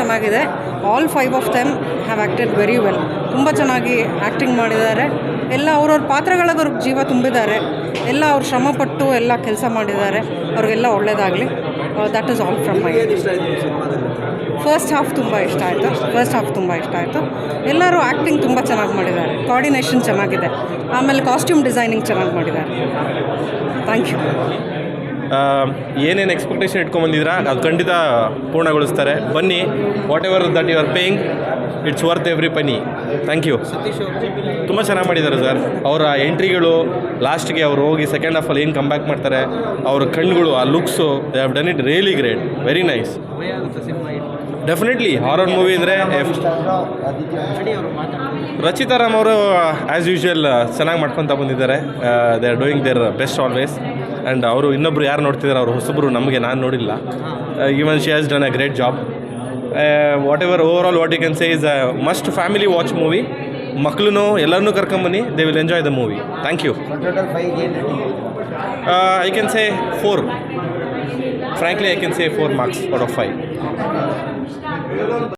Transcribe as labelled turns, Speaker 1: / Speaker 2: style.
Speaker 1: ಚೆನ್ನಾಗಿದೆ. All 5 of them have acted very well. ತುಂಬ ಚೆನ್ನಾಗಿ ಆ್ಯಕ್ಟಿಂಗ್ ಮಾಡಿದ್ದಾರೆ. ಎಲ್ಲ ಅವ್ರವ್ರ ಪಾತ್ರಗಳಿಗೆ ಅವ್ರಿಗೆ ಜೀವ ತುಂಬಿದ್ದಾರೆ. ಎಲ್ಲ ಅವ್ರು ಶ್ರಮಪಟ್ಟು ಎಲ್ಲ ಕೆಲಸ ಮಾಡಿದ್ದಾರೆ. ಅವ್ರಿಗೆಲ್ಲ ಒಳ್ಳೆಯದಾಗಲಿ. That is all from my. First half ತುಂಬ ಇಷ್ಟ ಆಯಿತು. ಎಲ್ಲರೂ ಆ್ಯಕ್ಟಿಂಗ್ ತುಂಬ ಚೆನ್ನಾಗಿ ಮಾಡಿದ್ದಾರೆ. ಕೋಆರ್ಡಿನೇಷನ್ ಚೆನ್ನಾಗಿದೆ. ಆಮೇಲೆ ಕಾಸ್ಟ್ಯೂಮ್ ಡಿಸೈನಿಂಗ್ ಚೆನ್ನಾಗಿ ಮಾಡಿದ್ದಾರೆ. Thank you.
Speaker 2: ಏನೇನು ಎಕ್ಸ್ಪೆಕ್ಟೇಷನ್ ಇಟ್ಕೊಂಬಂದಿದ್ದೀರಾ ಅದು ಖಂಡಿತ ಪೂರ್ಣಗೊಳಿಸ್ತಾರೆ. ಬನ್ನಿ, whatever that you are paying, it's worth every penny. Thank you. ತುಂಬ ಚೆನ್ನಾಗಿ ಮಾಡಿದ್ದಾರೆ ಸರ್. ಅವರ ಎಂಟ್ರಿಗಳು, ಲಾಸ್ಟ್ಗೆ ಅವ್ರು ಹೋಗಿ ಸೆಕೆಂಡ್ ಹಾಫಲ್ಲಿ ಏನು ಕಮ್ ಬ್ಯಾಕ್ ಮಾಡ್ತಾರೆ, ಅವ್ರ ಕಣ್ಣುಗಳು, ಆ looks, they have done it really great. Very nice. Definitely horror movie ಅಂದರೆ ರಚಿತಾ ರಾಮ್ ಅವರು ಆ್ಯಸ್ ಯೂಶ್ವಲ್ ಚೆನ್ನಾಗಿ ಮಾಡ್ಕೊತಾ ಬಂದಿದ್ದಾರೆ. They are doing their best always. And ಅವರು ಇನ್ನೊಬ್ಬರು ಯಾರು ನೋಡ್ತಿದ್ದಾರೆ, ಅವರು ಹೊಸಬ್ರು, ನಮಗೆ ನಾನು ನೋಡಿಲ್ಲ. Even she has done a great job. Whatever overall what you can say is a must family watch movie. ಮಕ್ಕಳನ್ನು ಎಲ್ಲರನ್ನೂ ಕರ್ಕೊಂಬನ್ನಿ, they will enjoy the movie. Thank you. I can say 4. Frankly, I can say 4 marks out of 5.